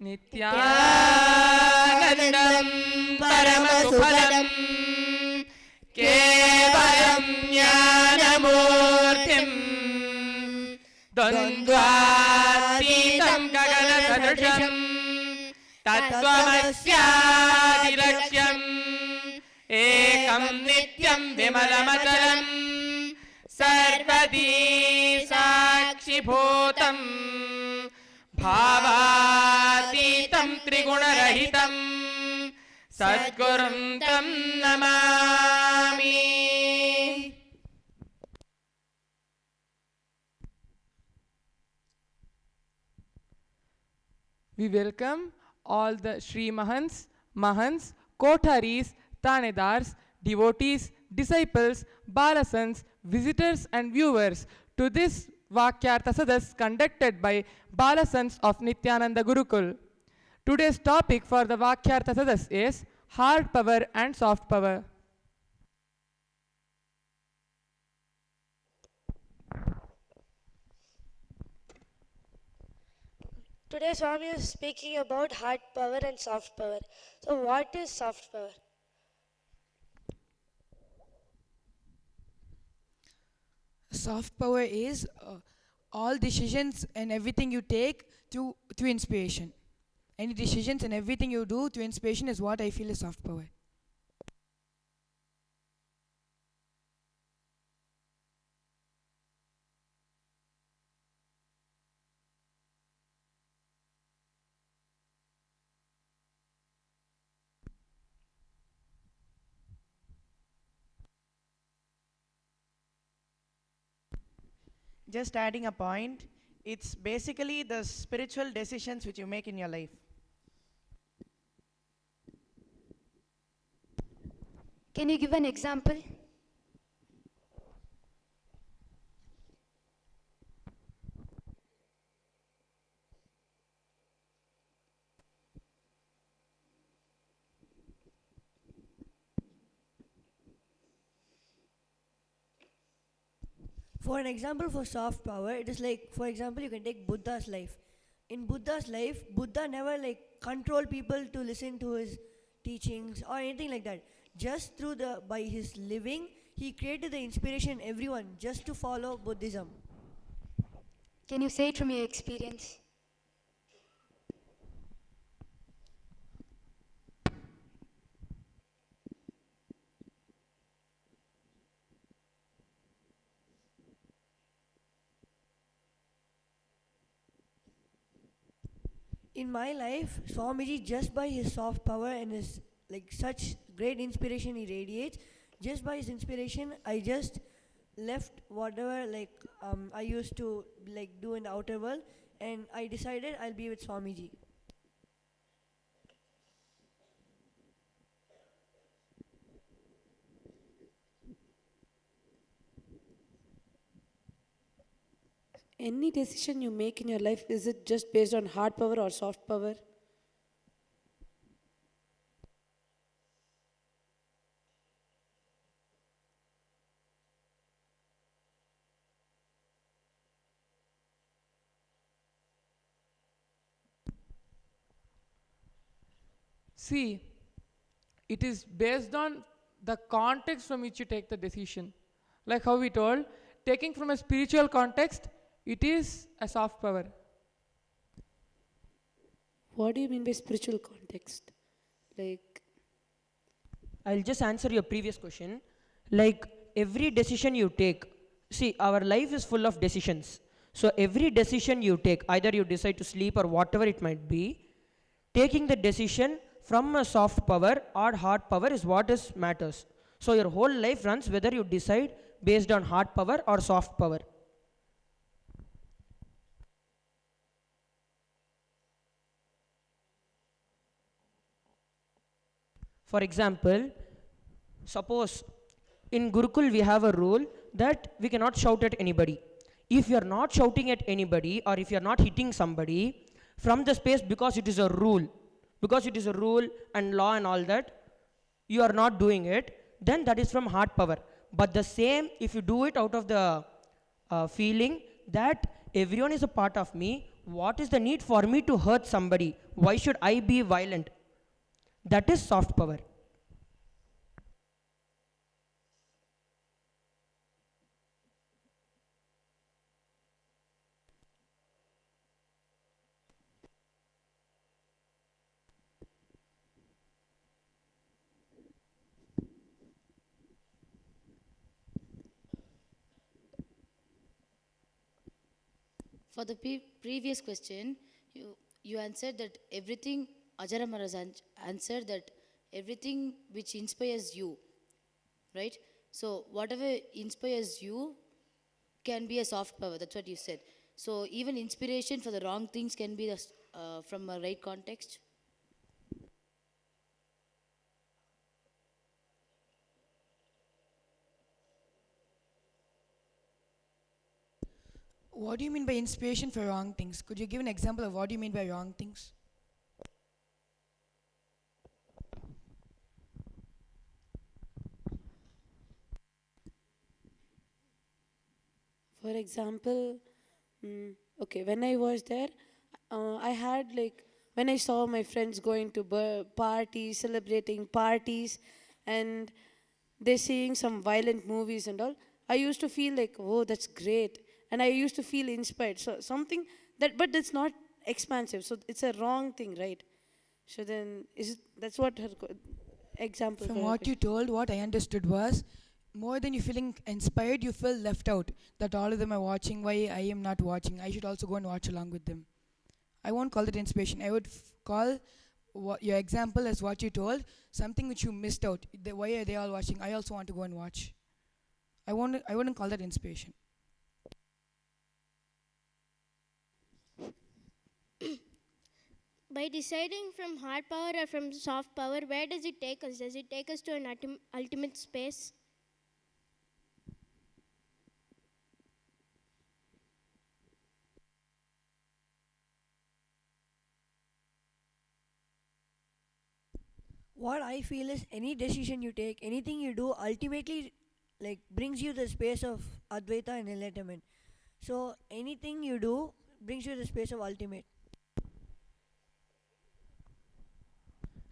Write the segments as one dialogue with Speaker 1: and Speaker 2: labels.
Speaker 1: Nithyanandam Paramasukadam Kevalam Jnanamurtim Dvandvatitam Gagana Sadrisham Tattvamasyadirashyam Ekam Nityam Vimalamachalam Sarvadi Sakshibhutam Bhavatitam Trigunarahitam Sadgurum Tam Namami.
Speaker 2: We welcome all the Sri Mahants, Mahants, Kotharis, Tanedars, devotees, disciples, Balasanths, visitors and viewers to this Vaakyaartha Sadhas conducted by Balasanths of Nithyananda Gurukul. Today's topic for the Vaakyaartha Sadhas is hard power and soft power.
Speaker 3: Today Swami is speaking about hard power and soft power. So what is soft power?
Speaker 4: Soft power is all decisions and everything you take through inspiration. Any decisions and everything you do through inspiration is what I feel is soft power.
Speaker 5: Just adding a point, it's basically the spiritual decisions which you make in your life.
Speaker 3: Can you give an example?
Speaker 6: For an example for soft power, it is like, for example, you can take Buddha's life. In Buddha's life, Buddha never controlled people to listen to his teachings or anything like that. Just by his living, he created the inspiration in everyone just to follow Buddhism.
Speaker 3: Can you say it from your experience?
Speaker 6: In my life, Swamiji, just by his soft power and his such great inspiration he radiates, just by his inspiration, I just left whatever I used to do in the outer world, and I decided I'll be with Swamiji.
Speaker 7: Any decision you make in your life, is it just based on hard power or soft power?
Speaker 2: See, it is based on the context from which you take the decision. Like how we told, taking from a spiritual context, it is a soft power.
Speaker 7: What do you mean by spiritual context?
Speaker 8: I'll just answer your previous question. Every decision you take, see, our life is full of decisions. So every decision you take, either you decide to sleep or whatever it might be, taking the decision from a soft power or hard power is what matters. So your whole life runs whether you decide based on hard power or soft power. For example, suppose in Gurukul we have a rule that we cannot shout at anybody. If you are not shouting at anybody or if you are not hitting somebody from the space because it is a rule and law and all that, you are not doing it, then that is from hard power. But the same, if you do it out of the feeling that everyone is a part of me, what is the need for me to hurt somebody? Why should I be violent? That is soft power.
Speaker 9: For the previous question, you answered that everything, Ajara Maharaj answered that everything which inspires you, right? So whatever inspires you can be a soft power, that's what you said. So even inspiration for the wrong things can be from a right context.
Speaker 4: What do you mean by inspiration for wrong things? Could you give an example of what you mean by wrong things?
Speaker 7: For example, okay, when I was there, I had like, when I saw my friends going to parties, celebrating parties, and they're seeing some violent movies and all, I used to feel like, oh, that's great. And I used to feel inspired. So something that, but it's not expansive. So it's a wrong thing, right? So then, that's what her example
Speaker 4: From
Speaker 7: for her
Speaker 4: what you
Speaker 7: question.
Speaker 4: told, what I understood was more than you feeling inspired, you feel left out. That all of them are watching, why I am not watching? I should also go and watch along with them. I won't call it inspiration. I would call your example as what you told, something which you missed out. Why are they all watching? I also want to go and watch. I wouldn't call that inspiration.
Speaker 10: By deciding from hard power or from soft power, where does it take us? Does it take us to an ultimate space?
Speaker 6: What I feel is any decision you take, anything you do, ultimately like brings you the space of Advaita and enlightenment. So anything you do brings you the space of ultimate.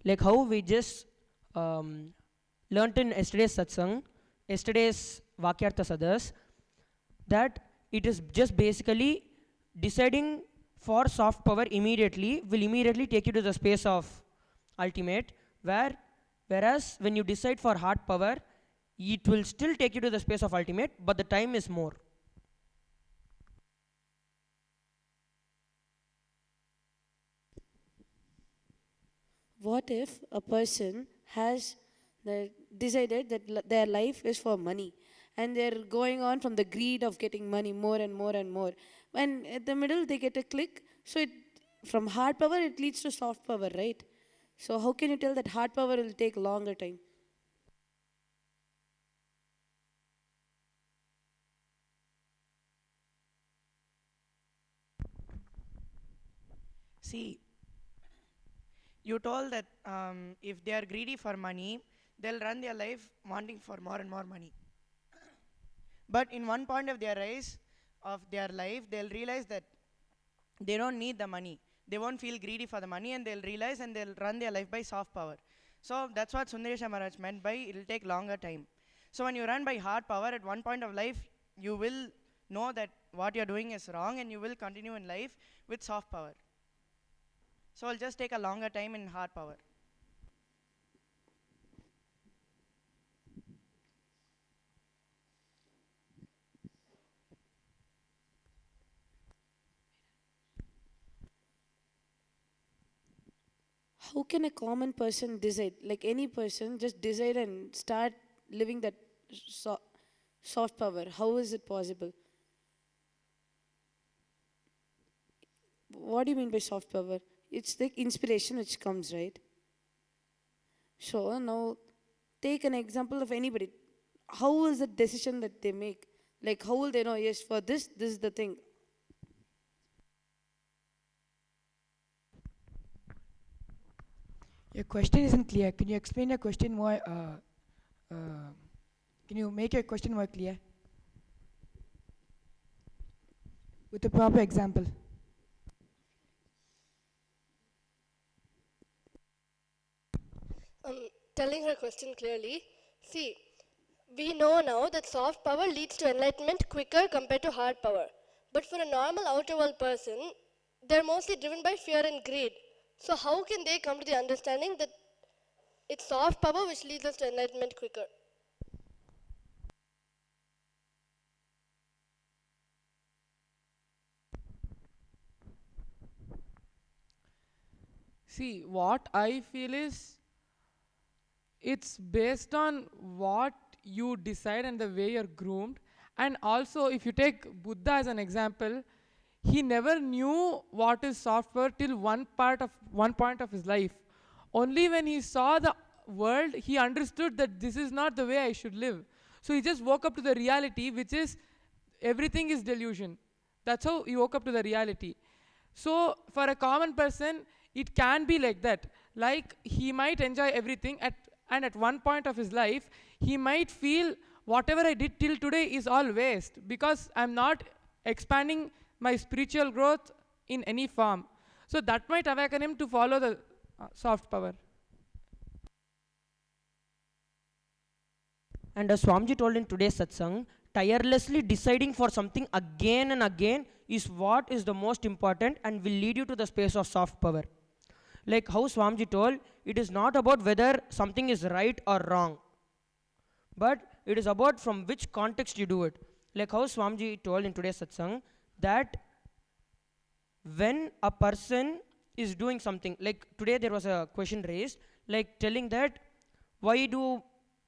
Speaker 8: Like how we just learnt in yesterday's satsang, yesterday's Vaakyaartha Sadhas, that it is just basically deciding for soft power immediately will immediately take you to the space of ultimate, whereas when you decide for hard power, it will still take you to the space of ultimate, but the time is more.
Speaker 7: What if a person has decided that their life is for money, and they're going on from the greed of getting money more and more and more, and at the middle they get a click, so from hard power it leads to soft power, right? So how can you tell that hard power will take longer time?
Speaker 5: See, you told that if they are greedy for money, they'll run their life wanting for more and more money. But in one point of their life, they'll realize that they don't need the money. They won't feel greedy for the money, and they'll realize and they'll run their life by soft power. So that's what Sundaresha Maharaj meant by it'll take longer time. So when you run by hard power, at one point of life, you will know that what you're doing is wrong, and you will continue in life with soft power. So it'll just take a longer time in hard power.
Speaker 7: How can a common person decide, like any person just decide and start living that soft power? How is it possible? What do you mean by soft power? It's like inspiration which comes, right? So now take an example of anybody. How is the decision that they make? Like how will they know, yes, for this is the thing?
Speaker 4: Your question isn't clear. Can you explain your question more? Can you make your question more clear? With a proper example.
Speaker 3: Telling her question clearly. See, we know now that soft power leads to enlightenment quicker compared to hard power. But for a normal outer world person, they're mostly driven by fear and greed. So how can they come to the understanding that it's soft power which leads us to enlightenment quicker?
Speaker 2: See, what I feel is it's based on what you decide and the way you're groomed. And also, if you take Buddha as an example, he never knew what is software till one point of his life. Only when he saw the world, he understood that this is not the way I should live. So he just woke up to the reality, which is everything is delusion. That's how he woke up to the reality. So for a common person, it can be like that. Like he might enjoy everything and at one point of his life, he might feel whatever I did till today is all waste because I'm not expanding my spiritual growth in any form. So that might awaken him to follow the soft power.
Speaker 8: And as Swamiji told in today's satsang, tirelessly deciding for something again and again is what is the most important and will lead you to the space of soft power. Like how Swamiji told, it is not about whether something is right or wrong, but it is about from which context you do it. Like how Swamiji told in today's satsang, that when a person is doing something, like today there was a question raised, like telling that why do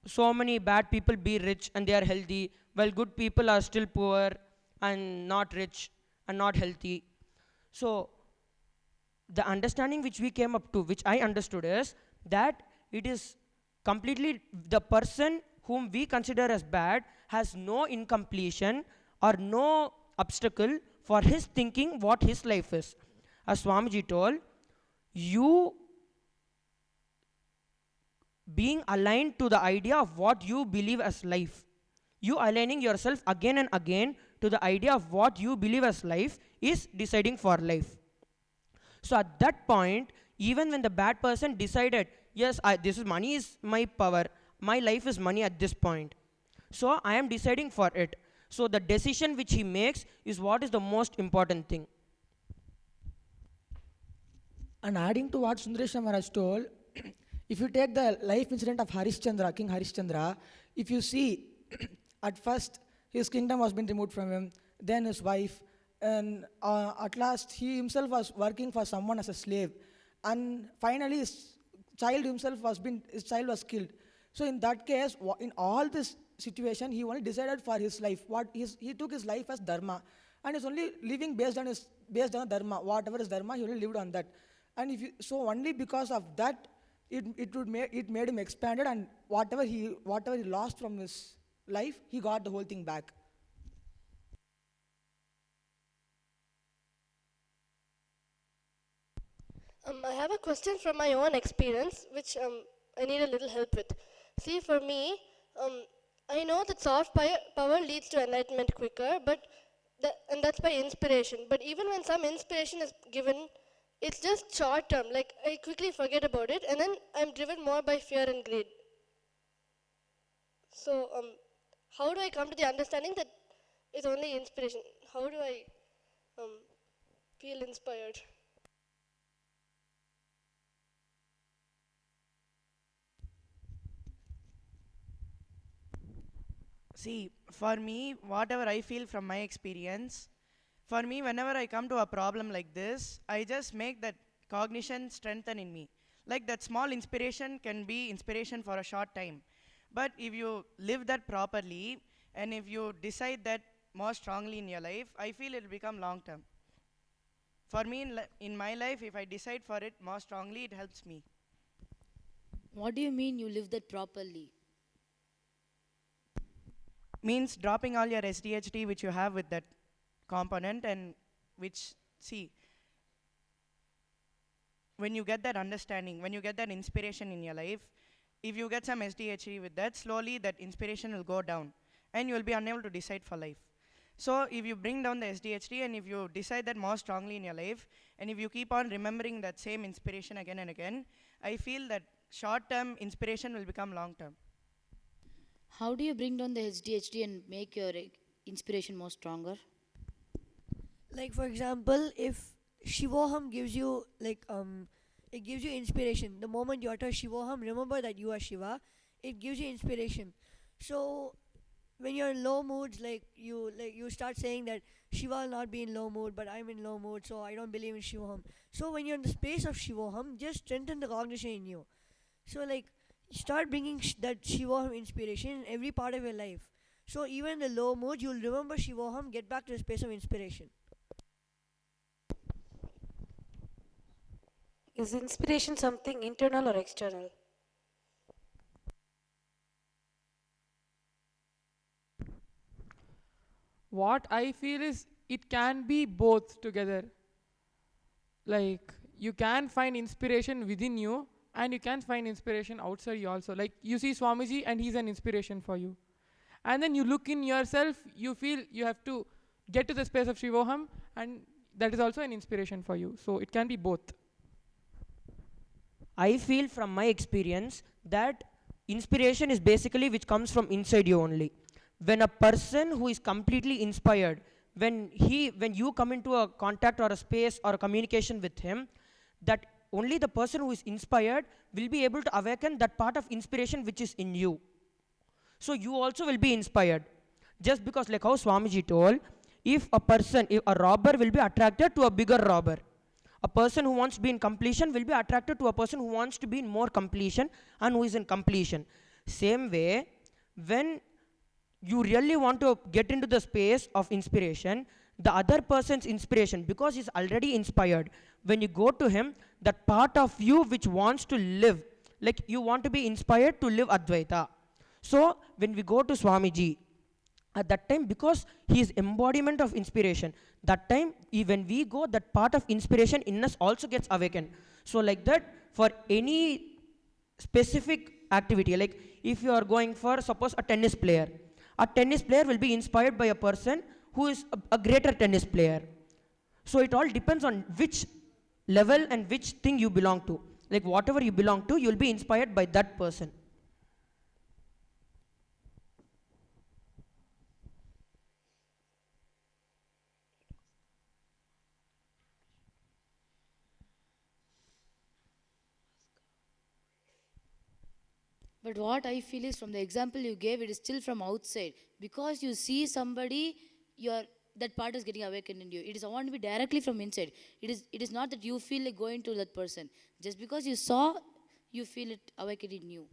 Speaker 8: so many bad people be rich and they are healthy while good people are still poor and not rich and not healthy. So the understanding which we came up to, which I understood, is that it is completely the person whom we consider as bad has no incompletion or no obstacle for his thinking what his life is. As Swamiji told, you being aligned to the idea of what you believe as life, you aligning yourself again and again to the idea of what you believe as life is deciding for life. So at that point, even when the bad person decided, yes, this is money is my power, my life is money at this point, so I am deciding for it. So the decision which he makes is what is the most important thing.
Speaker 11: And adding to what Sundaresh Maharaj told, if you take the life incident of Harishchandra, King Harishchandra, if you see, at first his kingdom was being removed from him, then his wife, and at last he himself was working for someone as a slave, and finally his child was killed. So in that case, in all this situation, he only decided for his life. He took his life as dharma, and is only living based on dharma. Whatever is dharma, he only lived on that. And so only because of that, it made him expanded, and whatever he lost from his life, he got the whole thing back.
Speaker 3: I have a question from my own experience, which I need a little help with. See, for me, I know that soft power leads to enlightenment quicker, and that's by inspiration. But even when some inspiration is given, it's just short term. Like I quickly forget about it, and then I'm driven more by fear and greed. So, how do I come to the understanding that it's only inspiration? How do I feel inspired?
Speaker 5: See, for me, whatever I feel from my experience, for me, whenever I come to a problem like this, I just make that cognition strengthen in me. Like that small inspiration can be inspiration for a short time. But if you live that properly and if you decide that more strongly in your life, I feel it will become long term. For me, in my life, if I decide for it more strongly, it helps me.
Speaker 9: What do you mean you live that properly?
Speaker 5: Means dropping all your SDHD which you have with that component, and which, see, when you get that understanding, when you get that inspiration in your life, if you get some SDHD with that, slowly that inspiration will go down and you will be unable to decide for life. So if you bring down the SDHD and if you decide that more strongly in your life, and if you keep on remembering that same inspiration again and again, I feel that short-term inspiration will become long-term.
Speaker 9: How do you bring down the HDHD and make your inspiration more stronger?
Speaker 6: Like for example, if Shivoham gives you it gives you inspiration. The moment you utter Shivoham, remember that you are Shiva. It gives you inspiration. So when you're in low moods, you start saying that Shiva will not be in low mood, but I'm in low mood, so I don't believe in Shivoham. So when you're in the space of Shivoham, just strengthen the cognition in you. So start bringing that Shivoham inspiration in every part of your life. So even in the low mood, you'll remember Shivoham, get back to the space of inspiration.
Speaker 7: Is inspiration something internal or external?
Speaker 2: What I feel is it can be both together. Like you can find inspiration within you and you can find inspiration outside you also. Like you see Swamiji and he's an inspiration for you. And then you look in yourself, you feel you have to get to the space of Shivoham and that is also an inspiration for you. So it can be both.
Speaker 8: I feel from my experience that inspiration is basically which comes from inside you only. When a person who is completely inspired, when you come into a contact or a space or a communication with him, that only the person who is inspired will be able to awaken that part of inspiration which is in you. So you also will be inspired. Just because like how Swamiji told, if a robber will be attracted to a bigger robber. A person who wants to be in completion will be attracted to a person who wants to be in more completion and who is in completion. Same way, when you really want to get into the space of inspiration, the other person's inspiration, because he's already inspired, when you go to him, that part of you which wants to live, like you want to be inspired to live Advaita. So when we go to Swamiji, at that time, because he is embodiment of inspiration, that time when we go, that part of inspiration in us also gets awakened. So like that, for any specific activity, like if you are going for suppose a tennis player will be inspired by a person who is a greater tennis player. So it all depends on which level and which thing you belong to. Like whatever you belong to, you'll be inspired by that person.
Speaker 9: But what I feel is from the example you gave, it is still from outside. Because you see somebody, that part is getting awakened in you. It is want to be directly from inside. It is not that you feel like going to that person. Just because you saw, you feel it awakened in you.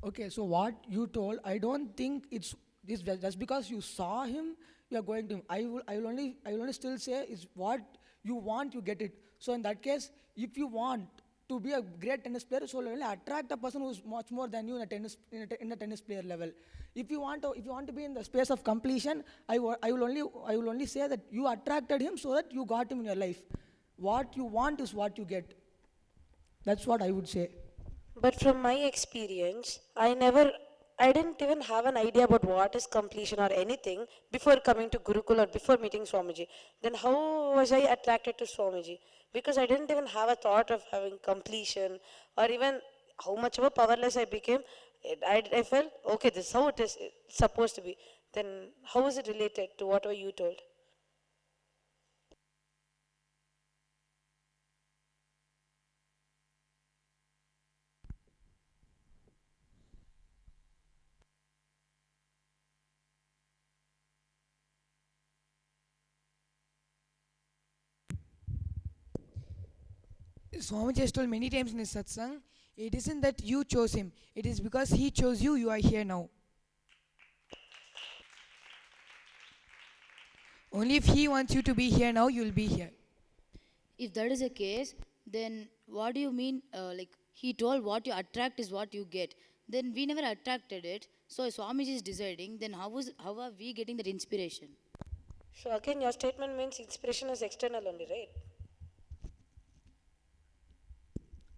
Speaker 11: Okay, so what you told, I don't think it's this just because you saw him, you are going to him. I will only still say is what you want, you get it. So in that case, if you want to be a great tennis player, so you only attract a person who's much more than you in a tennis player level. If you want to be in the space of completion, I will only say that you attracted him so that you got him in your life. What you want is what you get. That's what I would say.
Speaker 7: But from my experience, I didn't even have an idea about what is completion or anything before coming to Gurukul or before meeting Swamiji. Then how was I attracted to Swamiji? Because I didn't even have a thought of having completion or even how much of a powerless I became. I felt, okay, this is how it is supposed to be. Then how is it related to whatever you told?
Speaker 4: Swamiji has told many times in his satsang, it isn't that you chose him, it is because he chose you, you are here now. Only if he wants you to be here now, you will be here.
Speaker 9: If that is the case, then what do you mean? Like he told what you attract is what you get. Then we never attracted it. So Swamiji is deciding. Then how are we getting that inspiration?
Speaker 7: So again, your statement means inspiration is external only, right?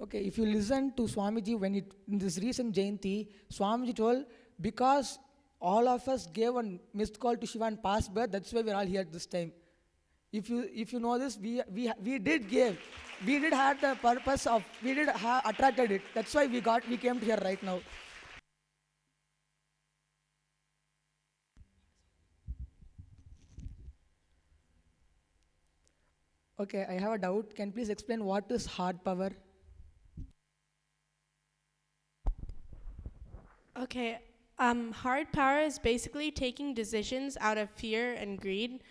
Speaker 11: Okay, if you listen to Swamiji when in this recent Jayanti, Swamiji told, because all of us gave a missed call to Shiva and past birth, that's why we're all here this time. If you know this, we did give, we did had the purpose of, we did attracted it. That's why we came here right now. Okay, I have a doubt. Can you please explain what is hard power?
Speaker 12: Okay, hard power is basically taking decisions out of fear and greed.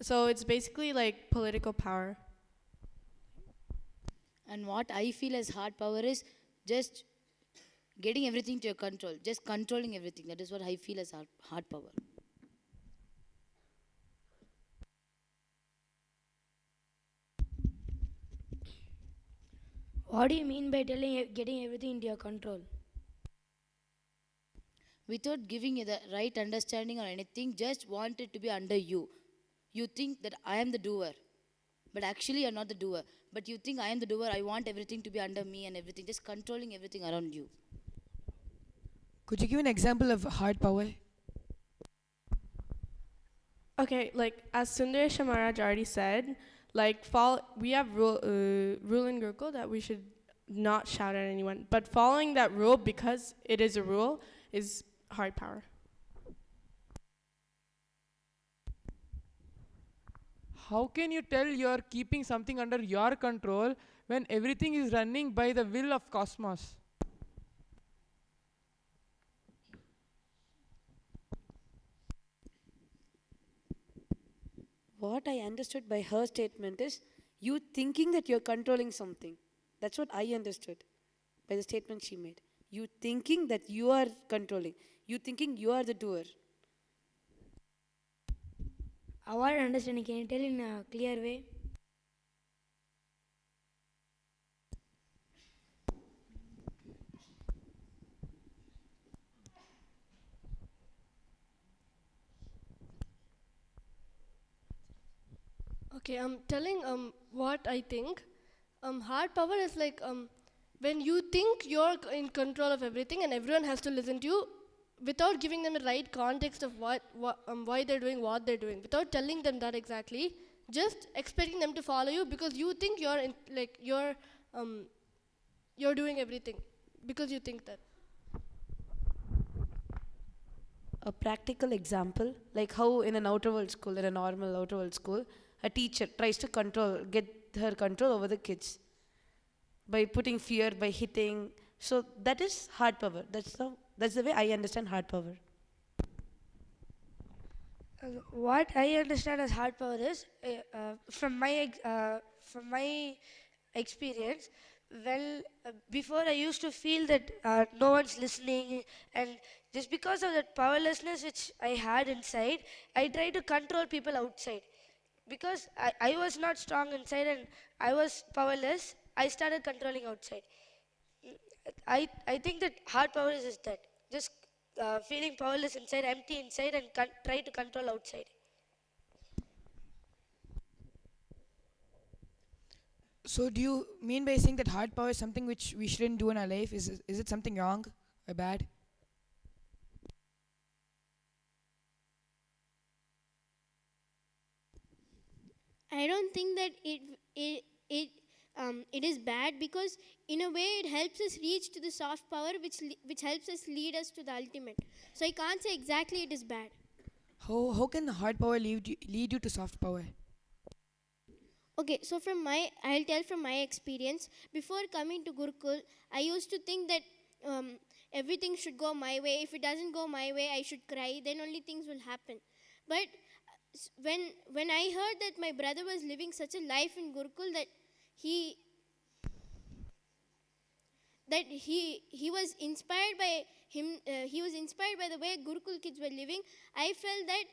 Speaker 12: So it's basically like political power.
Speaker 9: And what I feel as hard power is just getting everything to your control, just controlling everything. That is what I feel as hard power.
Speaker 6: What do you mean by getting everything into your control?
Speaker 9: Without giving you the right understanding or anything, just want it to be under you. You think that I am the doer, but actually you're not the doer. But you think I am the doer, I want everything to be under me and everything, just controlling everything around you.
Speaker 4: Could you give an example of hard power?
Speaker 12: Okay, like as Sundaresha Maharaj already said, like we have rule in Gurukul that we should not shout at anyone. But following that rule because it is a rule is hard power.
Speaker 2: How can you tell you're keeping something under your control when everything is running by the will of cosmos?
Speaker 7: What I understood by her statement is you thinking that you're controlling something. That's what I understood by the statement she made. You thinking that you are controlling. You thinking you are the doer.
Speaker 6: Our understanding, can you tell in a clear way?
Speaker 3: Okay, I'm telling what I think. Hard power is like when you think you're in control of everything and everyone has to listen to you without giving them the right context of why they're doing what they're doing, without telling them that exactly, just expecting them to follow you because you think you're doing everything because you think that.
Speaker 7: A practical example, like how in an outer world school, in a normal outer world school, a teacher tries to get her control over the kids by putting fear, by hitting. So that is hard power. That's the way I understand hard power.
Speaker 6: What I understand as hard power is, from my experience, well, before I used to feel that no one's listening, and just because of that powerlessness which I had inside, I tried to control people outside. Because I was not strong inside and I was powerless, I started controlling outside. I think that hard power is just that. Just feeling powerless inside, empty inside, and try to control outside.
Speaker 4: So do you mean by saying that hard power is something which we shouldn't do in our life? Is it something wrong or bad?
Speaker 10: I don't think that it is bad because in a way it helps us reach to the soft power which helps us lead us to the ultimate. So I can't say exactly it is bad.
Speaker 4: How can hard power lead you to soft power?
Speaker 10: Okay, so I'll tell from my experience. Before coming to Gurukul, I used to think that everything should go my way. If it doesn't go my way, I should cry. Then only things will happen. But when I heard that my brother was living such a life in Gurukul he was inspired by him, he was inspired by the way Gurukul kids were living. I felt that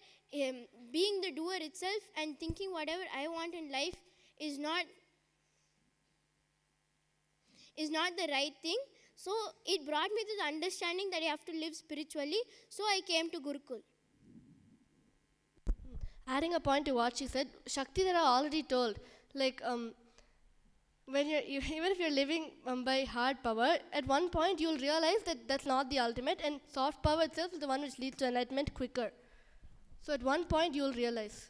Speaker 10: being the doer itself and thinking whatever I want in life is not the right thing. So it brought me to the understanding that I have to live spiritually. So I came to Gurukul.
Speaker 3: Adding a point to what she said, Shakti Dara already told, like, when even if you're living by hard power, at one point you'll realize that that's not the ultimate, and soft power itself is the one which leads to enlightenment quicker. So at one point you'll realize.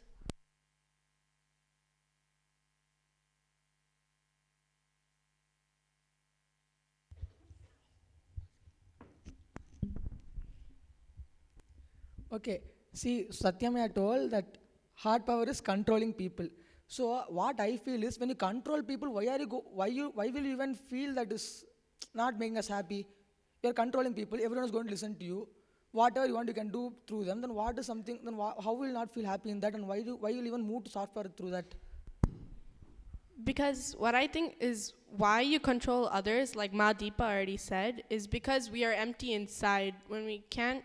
Speaker 11: Okay, see, Satyamaya told that hard power is controlling people. So what I feel is when you control people, why will you even feel that is not making us happy? You're controlling people. Everyone is going to listen to you. Whatever you want, you can do through them. Then what is something? Then how will you not feel happy in that? And why you even move to soft power through that?
Speaker 12: Because what I think is why you control others, like Deepa already said, is because we are empty inside. When we can't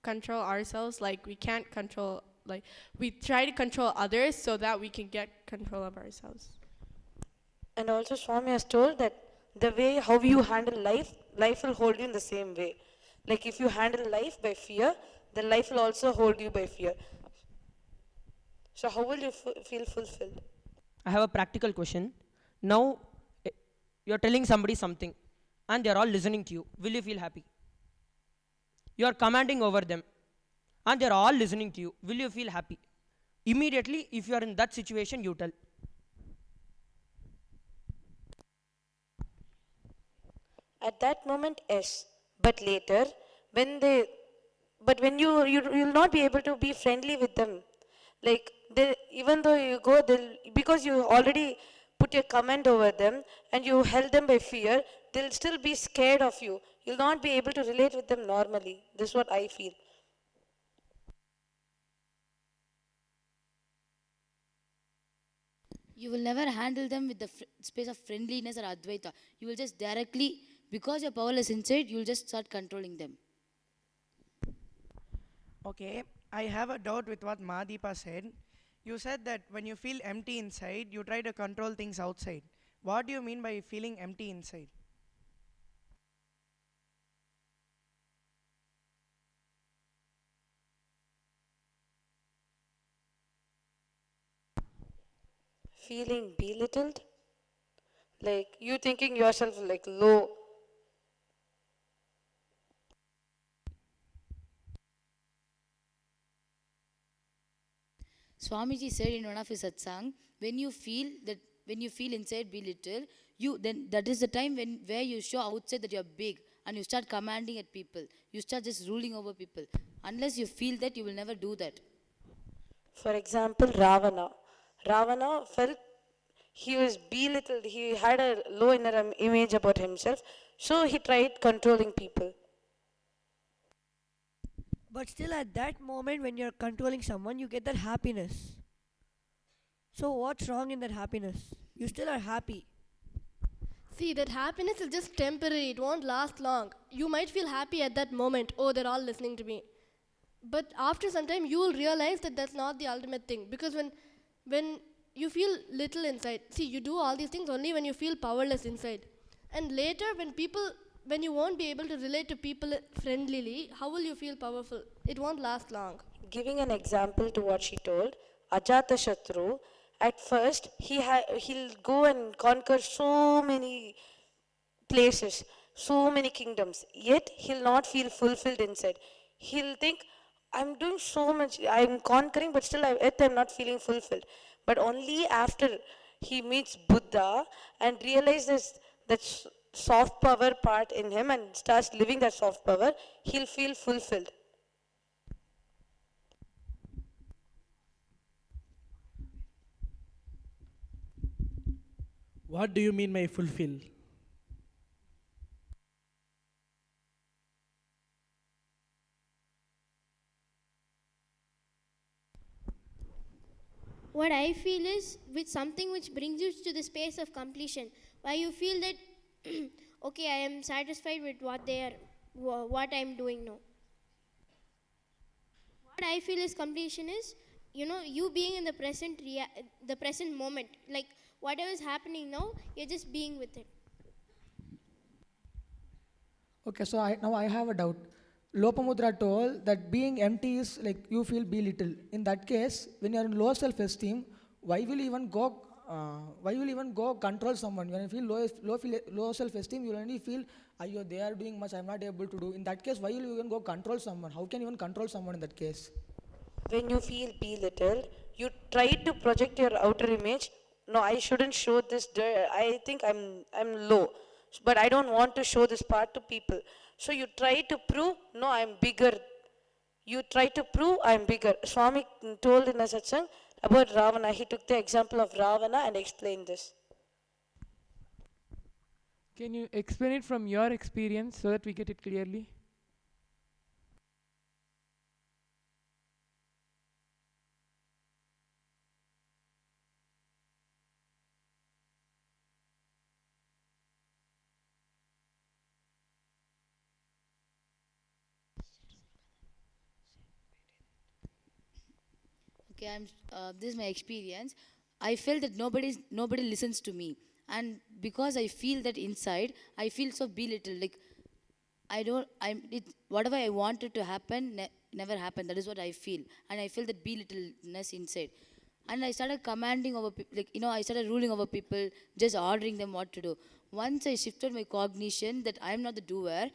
Speaker 12: control ourselves, like we can't control, like we try to control others so that we can get control of ourselves.
Speaker 13: And also Swami has told that the way how you handle life, life will hold you in the same way. Like if you handle life by fear, then life will also hold you by fear. So how will you feel fulfilled?
Speaker 8: I have a practical question. Now, you're telling somebody something and they're all listening to you. Will you feel happy? You're commanding over them and they're all listening to you. Will you feel happy? Immediately, if you are in that situation, you tell.
Speaker 13: At that moment, yes. But later, when you'll not be able to be friendly with them. Like even though you go, because you already put your command over them and you held them by fear, they'll still be scared of you. You'll not be able to relate with them normally. This is what I feel.
Speaker 9: You will never handle them with the space of friendliness or Advaita. You will just directly, because you're powerless inside, you will just start controlling them.
Speaker 5: Okay, I have a doubt with what Mahadeepa said. You said that when you feel empty inside, you try to control things outside. What do you mean by feeling empty inside?
Speaker 13: Feeling belittled? Like you thinking yourself like low.
Speaker 9: Swamiji said in one of his satsang, when you feel inside belittle, then that is the time where you show outside that you're big and you start commanding at people. You start just ruling over people. Unless you feel that, you will never do that.
Speaker 13: For example, Ravana. Ravana felt he was belittled. He had a low inner image about himself. So he tried controlling people.
Speaker 6: But still, at that moment, when you're controlling someone, you get that happiness. So, what's wrong in that happiness? You still are happy.
Speaker 3: See, that happiness is just temporary. It won't last long. You might feel happy at that moment. Oh, they're all listening to me. But after some time, you will realize that that's not the ultimate thing. Because when you feel little inside, see, you do all these things only when you feel powerless inside. And later, when you won't be able to relate to people friendlily, how will you feel powerful? It won't last long.
Speaker 13: Giving an example to what she told, Ajatashatru, at first he'll go and conquer so many places, so many kingdoms, yet he'll not feel fulfilled inside. He'll think, I'm doing so much, I'm conquering, but still yet I'm not feeling fulfilled. But only after he meets Buddha and realizes that soft power part in him and starts living that soft power, he'll feel fulfilled.
Speaker 14: What do you mean by fulfill?
Speaker 10: What I feel is with something which brings you to the space of completion, where you feel that, okay, I am satisfied with what I am doing now. What I feel is completion is, you being in the present moment, like whatever is happening now, you're just being with it.
Speaker 11: Okay, so now I have a doubt. Lopamudra told that being empty is like you feel belittled. In that case, when you are in low self-esteem, why will you even go why you will even go control someone? When you feel low self-esteem, you will only feel, "Ayyo, they are doing much, I am not able to do." In that case, why will you even go control someone? How can you even control someone in that case?
Speaker 13: When you feel belittled, you try to project your outer image. No, I shouldn't show this. I think I'm low, but I don't want to show this part to people. So you try to prove, no, I'm bigger. You try to prove I'm bigger. Swami told in a satsang about Ravana. He took the example of Ravana and explained this.
Speaker 2: Can you explain it from your experience so that we get it clearly?
Speaker 9: Okay, this is my experience. I felt that nobody listens to me, and because I feel that inside, I feel so belittled. Like I don't, I'm it. Whatever I wanted to happen never happened. That is what I feel, and I feel that belittledness inside. And I started commanding over people, like I started ruling over people, just ordering them what to do. Once I shifted my cognition that I am not the doer,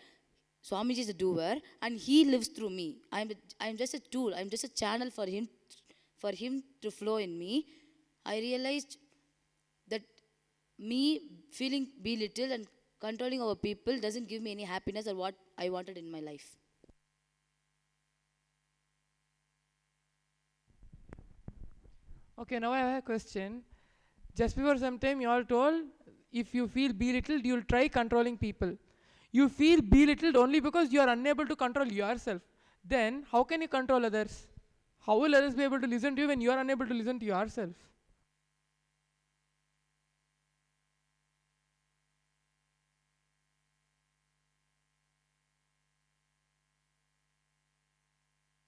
Speaker 9: Swamiji is the doer, and he lives through me. I'm just a tool. I'm just a channel for him to flow in me. I realized that me feeling belittled and controlling over people doesn't give me any happiness or what I wanted in my life.
Speaker 2: Okay, now I have a question. Just before some time, you all told if you feel belittled, you'll try controlling people. You feel belittled only because you are unable to control yourself. Then, how can you control others? How will others be able to listen to you when you are unable to listen to yourself?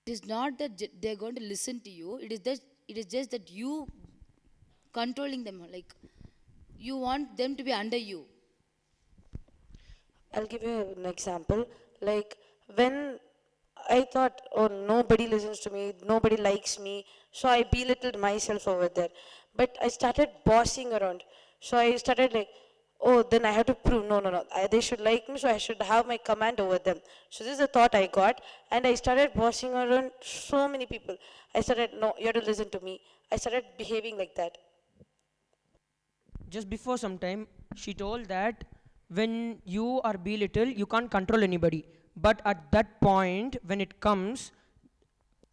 Speaker 9: It is not that they're going to listen to you. It is just that you controlling them. Like you want them to be under you.
Speaker 13: I'll give you an example. Like when I thought, oh, nobody listens to me, nobody likes me, so I belittled myself over there. But I started bossing around. So I started like, oh, then I have to prove, no, no, no, they should like me, so I should have my command over them. So this is the thought I got, and I started bossing around so many people. I started, no, you have to listen to me. I started behaving like that.
Speaker 8: Just before some time, she told that when you are belittled, you can't control anybody. But at that point, when it comes,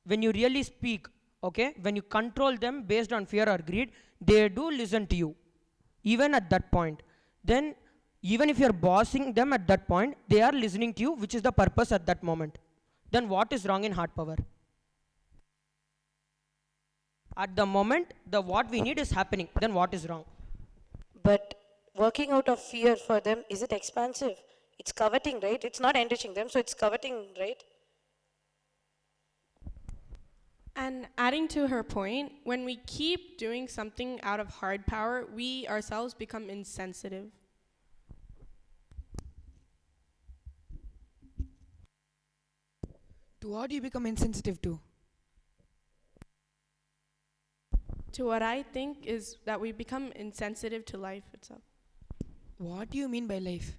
Speaker 8: when you really speak, okay, when you control them based on fear or greed, they do listen to you, even at that point. Then, even if you're bossing them at that point, they are listening to you, which is the purpose at that moment. Then, what is wrong in heart power? At the moment, the what we need is happening. Then, what is wrong?
Speaker 13: But working out of fear for them, is it expansive? It's coveting, right? It's not enriching them, so it's coveting, right?
Speaker 12: And adding to her point, when we keep doing something out of hard power, we ourselves become insensitive.
Speaker 4: To what do you become insensitive to?
Speaker 12: To what I think is that we become insensitive to life itself.
Speaker 4: What do you mean by life?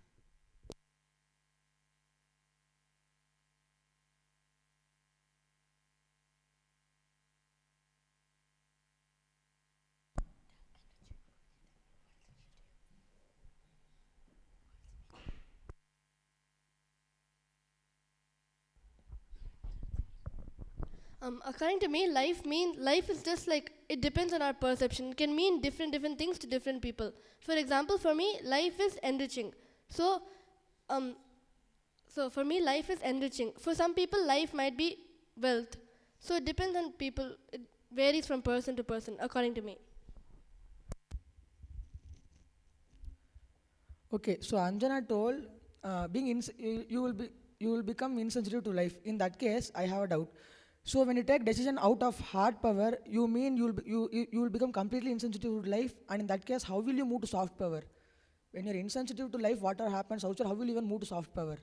Speaker 3: According to me, life is just like, it depends on our perception. It can mean different things to different people. For example, for me, life is enriching. So, for me, life is enriching. For some people, life might be wealth. So it depends on people. It varies from person to person, according to me.
Speaker 11: Okay, so Anjana told you will become insensitive to life. In that case, I have a doubt. So when you take decision out of hard power, you mean you will become completely insensitive to life, and in that case, how will you move to soft power? When you're insensitive to life, whatever happens outside, how will you even move to soft power?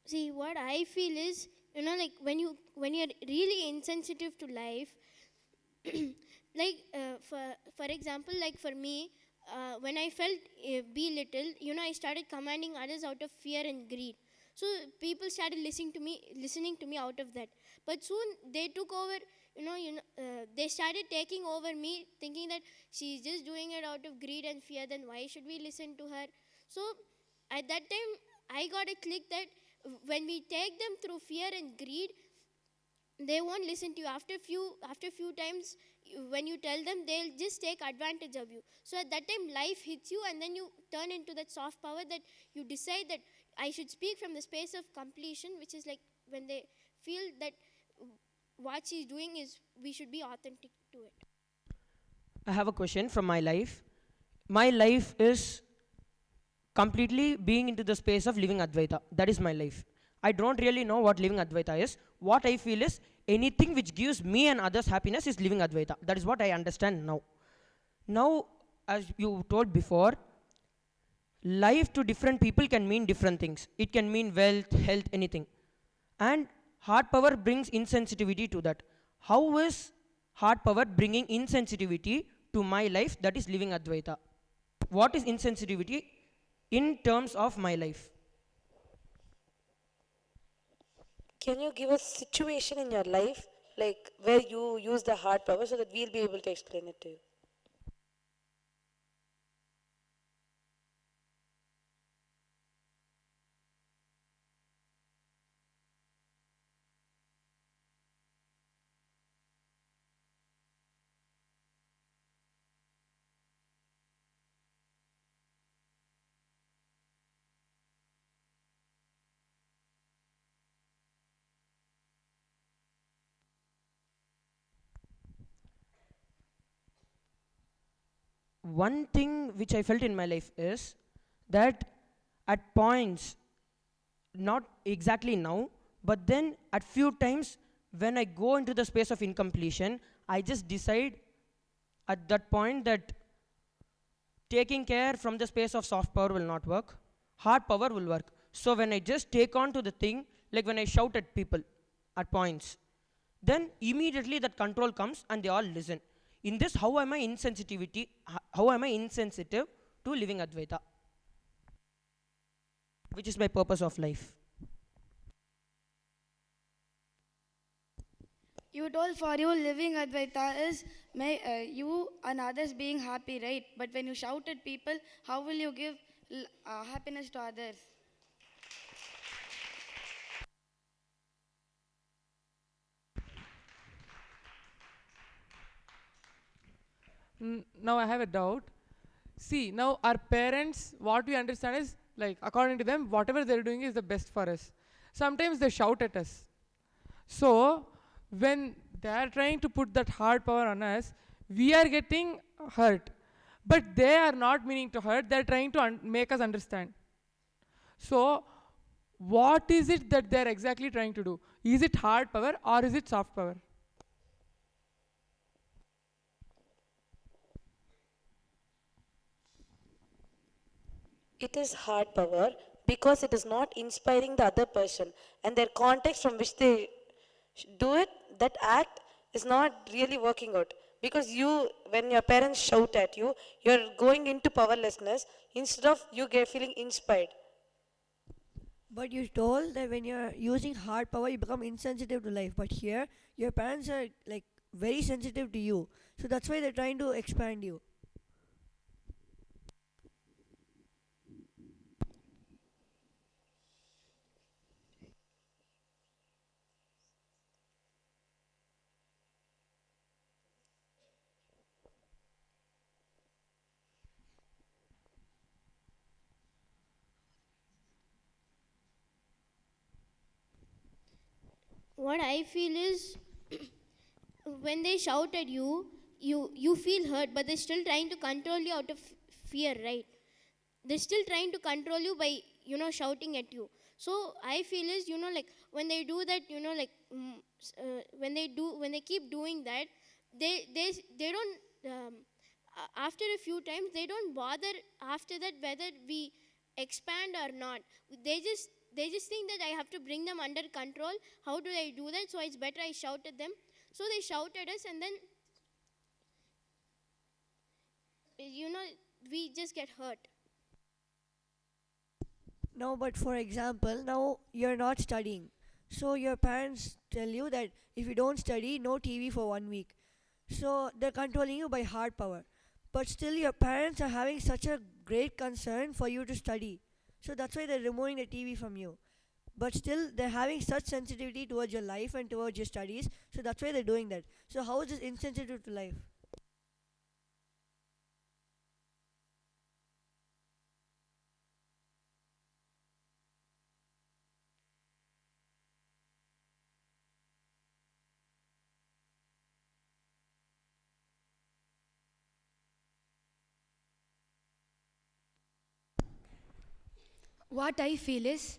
Speaker 10: See, what I feel is, like when you're really insensitive to life, like for example, like for me, when I felt belittled, I started commanding others out of fear and greed. So people started listening to me out of that. But soon they took over. They started taking over me, thinking that she's just doing it out of greed and fear. Then why should we listen to her? So at that time, I got a click that when we take them through fear and greed, they won't listen to you. After few times, when you tell them, they'll just take advantage of you. So at that time, life hits you, and then you turn into that soft power, that you decide that I should speak from the space of completion, which is like when they feel that what she's doing is, we should be authentic to it.
Speaker 8: I have a question from my life. My life is completely being into the space of living Advaita. That is my life. I don't really know what living Advaita is. What I feel is anything which gives me and others happiness is living Advaita. That is what I understand now. Now, as you told before, life to different people can mean different things. It can mean wealth, health, anything. And hard power brings insensitivity to that. How is hard power bringing insensitivity to my life, that is living Advaita? What is insensitivity in terms of my life?
Speaker 13: Can you give a situation in your life, like where you use the hard power, so that we'll be able to explain it to you?
Speaker 8: One thing which I felt in my life is that at points, not exactly now, but then at few times when I go into the space of incompletion, I just decide at that point that taking care from the space of soft power will not work, hard power will work. So when I just take on to the thing, like when I shout at people at points, then immediately that control comes and they all listen. In this, how am I how am I insensitive to living Advaita, which is my purpose of life?
Speaker 14: You told for you living Advaita is you and others being happy, right? But when you shout at people, how will you give happiness to others?
Speaker 2: Now I have a doubt. See, now our parents, what we understand is, like, according to them, whatever they're doing is the best for us. Sometimes they shout at us. So, when they are trying to put that hard power on us, we are getting hurt. But they are not meaning to hurt, they're trying to make us understand. So, what is it that they're exactly trying to do? Is it hard power or is it soft power?
Speaker 13: It is hard power because it is not inspiring the other person, and their context from which they do it, that act is not really working out. Because you, when your parents shout at you, you're going into powerlessness instead of you feeling inspired.
Speaker 6: But you told that when you're using hard power, you become insensitive to life. But here, your parents are like very sensitive to you. So that's why they're trying to expand you.
Speaker 10: What I feel is, when they shout at you, you feel hurt, but they're still trying to control you out of fear, right? They're still trying to control you by shouting at you. So I feel is, like when they do that, when they keep doing that, they don't after a few times, they don't bother after that whether we expand or not. they just think that I have to bring them under control. How do I do that? So it's better I shout at them. So they shout at us, and then, we just get hurt.
Speaker 6: No, but for example, now you're not studying. So your parents tell you that if you don't study, no TV for 1 week. So they're controlling you by hard power. But still, your parents are having such a great concern for you to study. So that's why they're removing the TV from you. But still, they're having such sensitivity towards your life and towards your studies. So that's why they're doing that. So how is this insensitive to life?
Speaker 15: What I feel is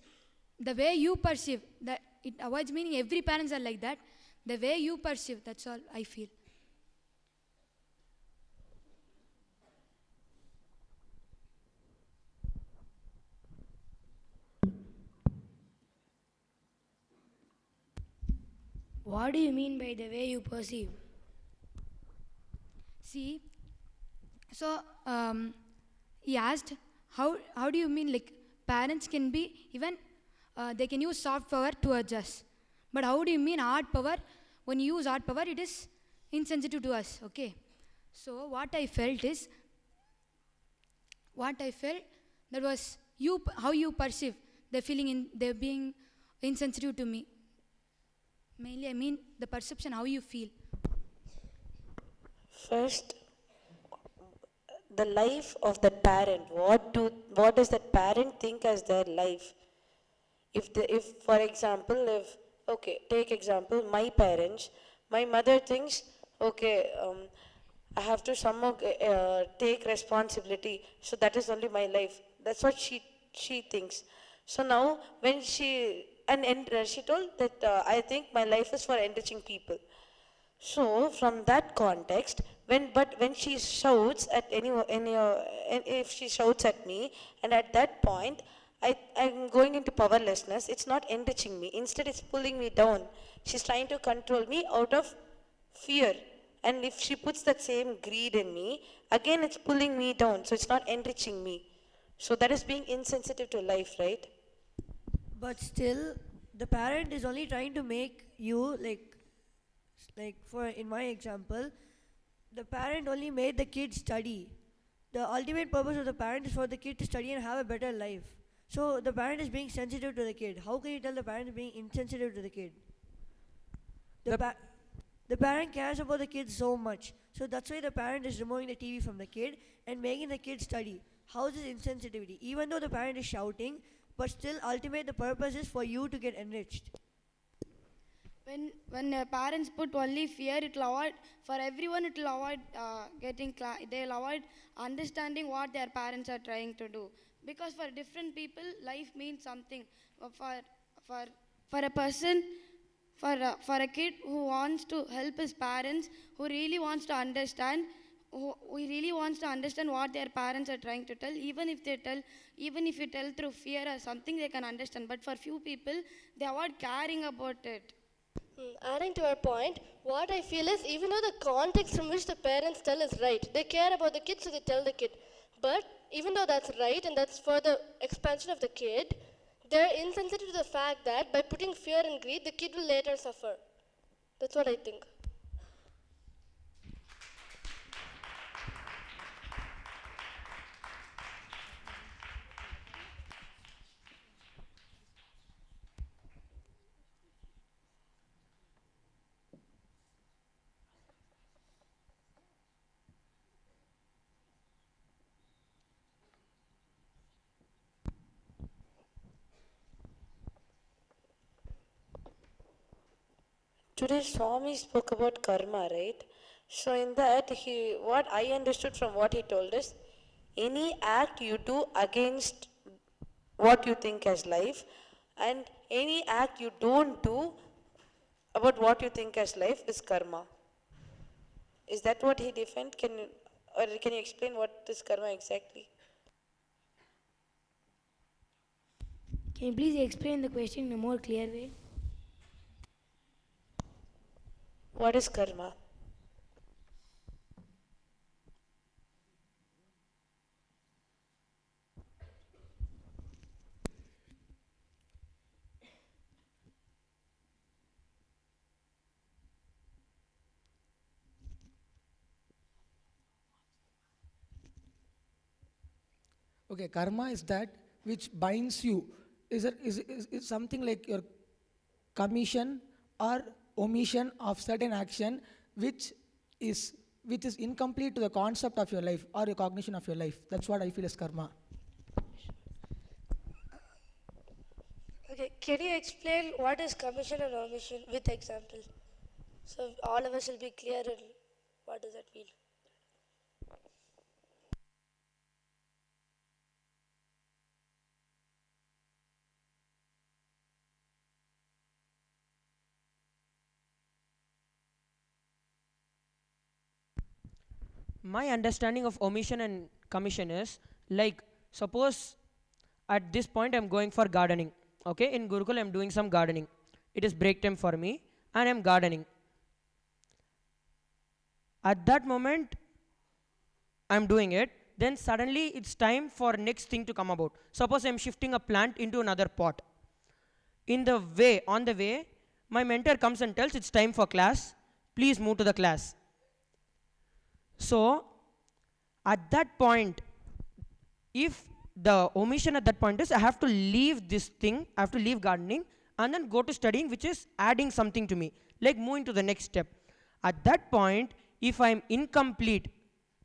Speaker 15: the way you perceive that it avoids meaning every parents are like that. The way you perceive, that's all I feel.
Speaker 16: What do you mean by the way you perceive?
Speaker 15: See, so he asked, how do you mean like parents can be even they can use soft power towards us, but how do you mean hard power? When you use hard power, it is insensitive to us. Okay, so what I felt that was how you perceive the feeling in they being insensitive to me. Mainly, I mean the perception, how you feel.
Speaker 13: First, the life of that parent. What does that parent think as their life? If for example, take example, my parents, my mother thinks, I have to somehow take responsibility. So that is only my life. That's what she thinks. So now when she told that I think my life is for enriching people. So from that context, when she shouts at if she shouts at me, and at that point I'm going into powerlessness, it's not enriching me. Instead, it's pulling me down. She's trying to control me out of fear. And if she puts that same greed in me, again it's pulling me down. So it's not enriching me. So that is being insensitive to life, right?
Speaker 6: But still, the parent is only trying to make you like for in my example, the parent only made the kid study. The ultimate purpose of the parent is for the kid to study and have a better life. So the parent is being sensitive to the kid. How can you tell the parent is being insensitive to the kid? The parent cares about the kid so much. So that's why the parent is removing the TV from the kid and making the kid study. How is this insensitivity? Even though the parent is shouting, but still ultimate the purpose is for you to get enriched.
Speaker 14: When parents put only fear, it will avoid, for everyone it will avoid they'll avoid understanding what their parents are trying to do. Because for different people, life means something. For a person, for a kid who wants to help his parents, who really wants to understand, who really wants to understand what their parents are trying to tell, even if you tell through fear or something, they can understand. But for few people, they avoid caring about it.
Speaker 3: Adding to our point, what I feel is even though the context from which the parents tell is right, they care about the kid, so they tell the kid. But even though that's right and that's for the expansion of the kid, they're insensitive to the fact that by putting fear and greed, the kid will later suffer. That's what I think.
Speaker 13: Today Swami spoke about karma, right? So in that, what I understood from what he told us, any act you do against what you think as life, and any act you don't do about what you think as life is karma. Is that what he defined? Can you explain what is karma exactly?
Speaker 16: Can you please explain the question in a more clear way?
Speaker 13: What is karma?
Speaker 11: Okay, karma is that which binds you. Is something like your commission or omission of certain action is which is incomplete to the concept of your life or your cognition of your life. That's what I feel is karma.
Speaker 6: Okay, can you explain what is commission and omission with example? So all of us will be clear in what does that mean.
Speaker 8: My understanding of omission and commission is like, suppose at this point I'm going for gardening. Okay, in Gurukul I'm doing some gardening. It is break time for me and I'm gardening. At that moment I'm doing it, then suddenly it's time for next thing to come about. Suppose I'm shifting a plant into another pot. On the way, my mentor comes and tells it's time for class, please move to the class. So at that point, if the omission at that point is I have to leave this thing, I have to leave gardening and then go to studying, which is adding something to me, like moving to the next step. At that point, if I'm incomplete,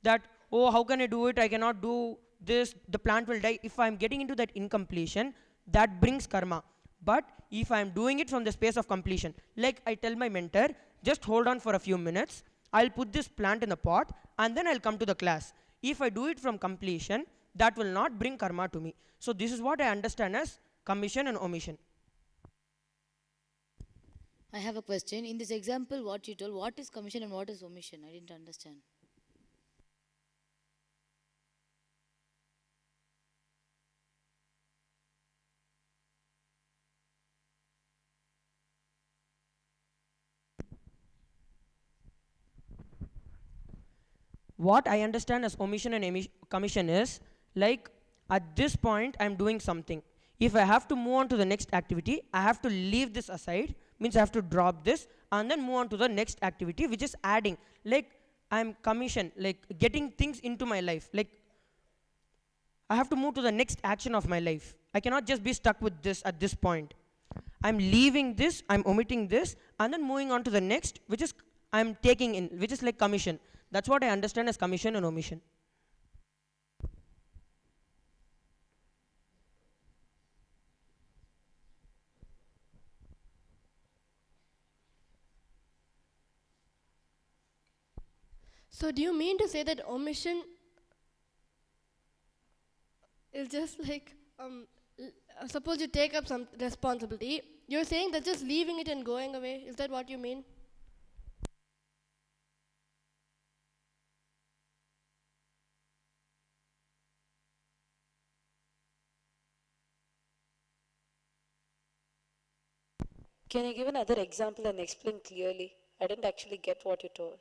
Speaker 8: that, oh, how can I do it? I cannot do this, the plant will die. If I'm getting into that incompletion, that brings karma. But if I'm doing it from the space of completion, like I tell my mentor, just hold on for a few minutes, I'll put this plant in the pot and then I'll come to the class. If I do it from completion, that will not bring karma to me. So this is what I understand as commission and omission.
Speaker 9: I have a question. In this example, what you told, what is commission and what is omission? I didn't understand.
Speaker 8: What I understand as omission and commission is like, at this point I'm doing something. If I have to move on to the next activity, I have to leave this aside, means I have to drop this and then move on to the next activity, which is adding. Like I'm commission, like getting things into my life. Like I have to move to the next action of my life. I cannot just be stuck with this at this point. I'm leaving this, I'm omitting this, and then moving on to the next, which is I'm taking in, which is like commission. That's what I understand as commission and omission.
Speaker 3: So do you mean to say that omission is just like, suppose you take up some responsibility, you're saying that just leaving it and going away, is that what you mean?
Speaker 13: Can you give another example and explain clearly? I didn't actually get what you told.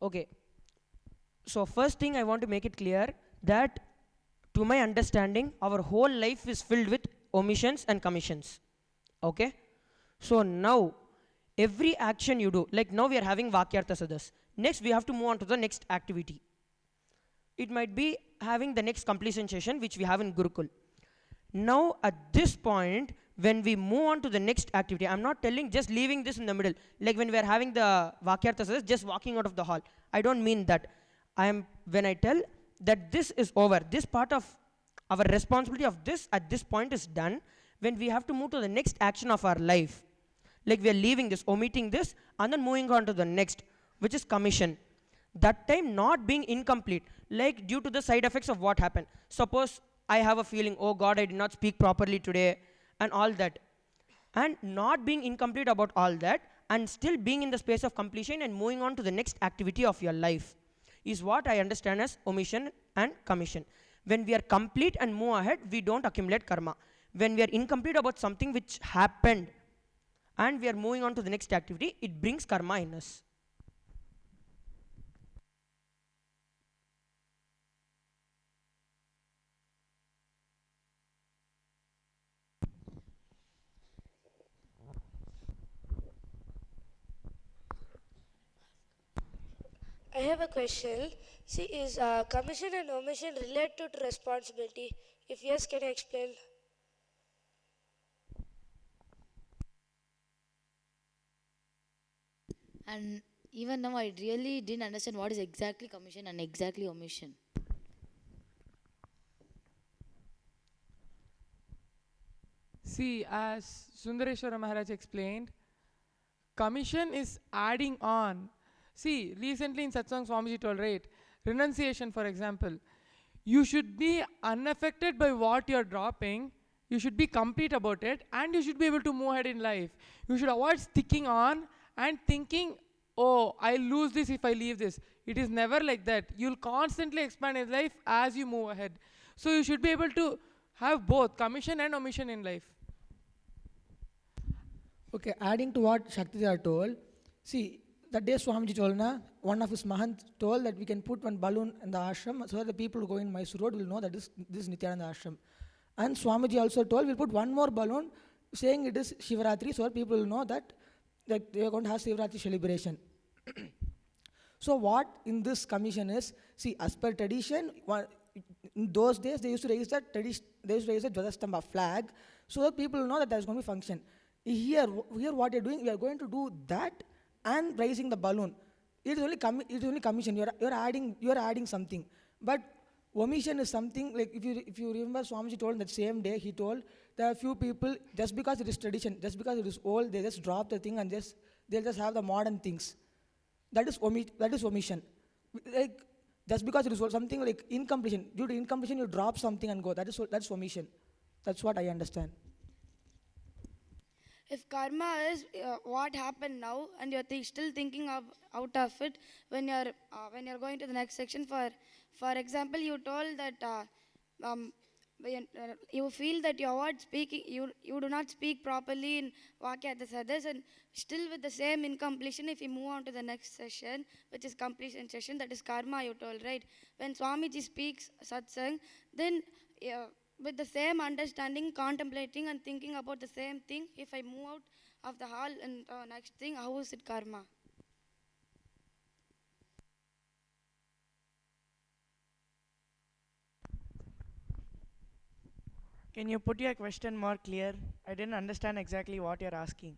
Speaker 8: Okay. So first thing I want to make it clear that to my understanding, our whole life is filled with omissions and commissions. Okay. So now every action you do, like now we are having Vaakyaartha Sadhas. Next we have to move on to the next activity. It might be having the next completion session which we have in Gurukul. Now at this point, when we move on to the next activity, I'm not telling just leaving this in the middle. Like when we are having the Vaakyaartha Sadhas, just walking out of the hall. I don't mean that. When I tell that this is over, this part of our responsibility of this at this point is done, when we have to move to the next action of our life. Like we are leaving this, omitting this, and then moving on to the next, which is commission. That time not being incomplete, like due to the side effects of what happened. Suppose I have a feeling, oh God, I did not speak properly today, and all that. And not being incomplete about all that, and still being in the space of completion and moving on to the next activity of your life is what I understand as omission and commission. When we are complete and move ahead, we don't accumulate karma. When we are incomplete about something which happened and we are moving on to the next activity, it brings karma in us.
Speaker 6: I have a question. See, is commission and omission related to responsibility? If yes, can you explain?
Speaker 9: And even now, I really didn't understand what is exactly commission and exactly omission.
Speaker 2: See, as Sundareshwara Maharaj explained, commission is adding on. See, recently in Satsang Swamiji told, right, renunciation, for example, you should be unaffected by what you're dropping, you should be complete about it, and you should be able to move ahead in life. You should avoid sticking on and thinking, oh, I'll lose this if I leave this. It is never like that. You'll constantly expand in life as you move ahead. So you should be able to have both commission and omission in life.
Speaker 11: Okay, adding to what Shaktidhar told, see, that day Swamiji told, one of his Mahants told that we can put one balloon in the ashram so that the people who go in Mysore Road will know that this is Nithyananda ashram. And Swamiji also told we'll put one more balloon saying it is Shivaratri so that people will know that they are going to have Shivaratri celebration. So what in this commission is, see, as per tradition, in those days they used to raise that they used to raise a Dvajastambha flag so that people will know that there is going to be function. Here what you're doing, we are going to do that and raising the balloon. It is only commission. You're adding something. But omission is something like if you remember Swamiji told that same day he told there are few people just because it is tradition, just because it is old, they just drop the thing and they'll just have the modern things. That is omission. Like just because it is something like incompletion. Due to incompletion you drop something and go. That's omission. That's what I understand.
Speaker 14: If karma is what happened now, and you're still thinking of out of it when you're going to the next section. For example, you told that you feel that your word speaking, you do not speak properly in Vaakyaartha Sadhas, and still with the same incompletion, if you move on to the next session, which is completion session, that is karma, you told, right? When Swamiji speaks satsang, then with the same understanding, contemplating and thinking about the same thing, if I move out of the hall and next thing, how is it karma?
Speaker 5: Can you put your question more clear? I didn't understand exactly what you're asking.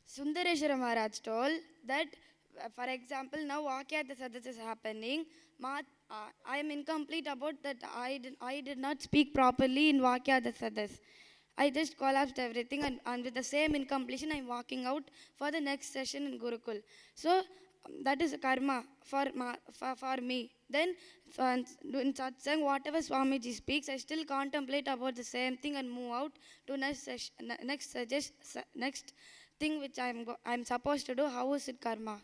Speaker 14: Sundareshwara Maharaj told that, for example, now Vaakyaartha Sadhas is happening. I am incomplete about that. I did not speak properly in Vaakyaartha Sadhas. I just collapsed everything, and with the same incompletion, I'm walking out for the next session in Gurukul. So that is karma for me. Then in satsang, whatever Swamiji speaks, I still contemplate about the same thing and move out to next thing which I'm supposed to do. How is it karma?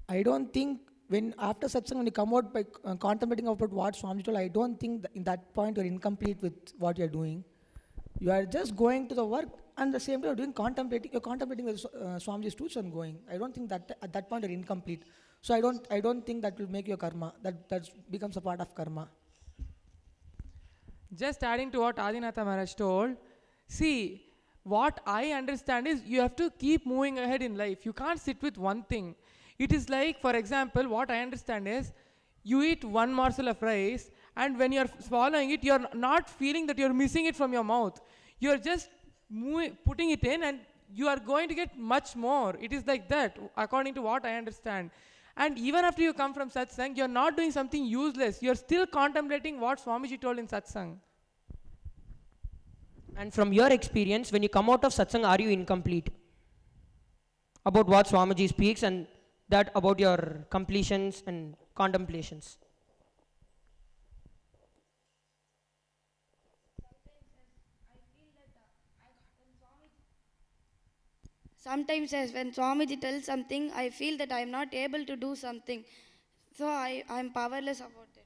Speaker 11: I don't think when after satsang when you come out by contemplating about what Swamiji told, I don't think that in that point you're incomplete with what you're doing. You are just going to the work and the same time you're contemplating the Swamiji's truths and going. I don't think that at that point you're incomplete. So I don't think that will make your karma. That becomes a part of karma.
Speaker 2: Just adding to what Adinatha Maharaj told, see, what I understand is you have to keep moving ahead in life. You can't sit with one thing. It is like, for example, what I understand is you eat one morsel of rice and when you're swallowing it, you're not feeling that you're missing it from your mouth. You're just putting it in and you are going to get much more. It is like that, according to what I understand. And even after you come from satsang, you're not doing something useless. You're still contemplating what Swamiji told in satsang.
Speaker 8: And from your experience, when you come out of satsang, are you incomplete? About what Swamiji speaks and that about your completions and contemplations?
Speaker 14: Sometimes as when Swamiji tells something, I feel that I am not able to do something. So I am powerless about it.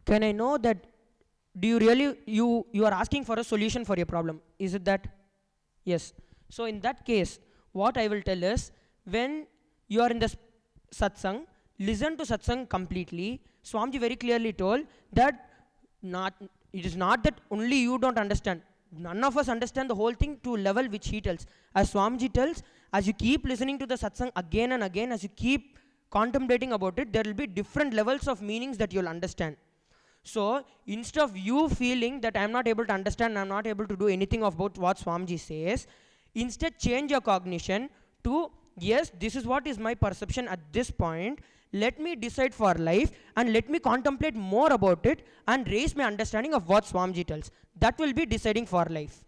Speaker 8: Can I know that do you really you are asking for a solution for your problem? Is it that? Yes. So in that case, what I will tell is, when you are in the satsang, listen to satsang completely. Swamiji very clearly told that not it is not that only you don't understand. None of us understand the whole thing to level which he tells. As Swamiji tells, as you keep listening to the satsang again and again, as you keep contemplating about it, there will be different levels of meanings that you'll understand. So instead of you feeling that I'm not able to understand, I'm not able to do anything about what Swamiji says, instead change your cognition to, yes, this is what is my perception at this point. Let me decide for life and let me contemplate more about it and raise my understanding of what Swamiji tells. That will be deciding for life.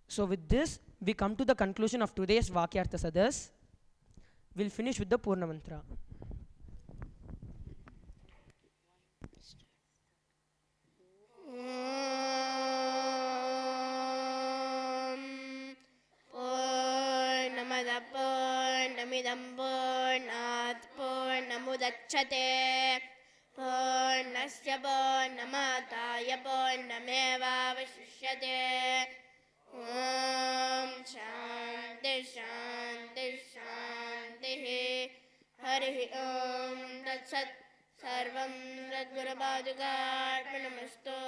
Speaker 8: So with this, we come to the conclusion of today's Vaakyaartha Sadhas. We'll finish with the Purna Mantra.
Speaker 10: पूर्णमदः पूर्णमिदं पूर्णात् पूर्णमुदच्छते पूर्णस्य पूर्णमादाय पूर्णमेवावशिष्यते ॐ शान्ति शान्ति शान्तिः हरिः ॐ तत्सत् सर्वं सद्गुरुपादुकार्पणमस्तु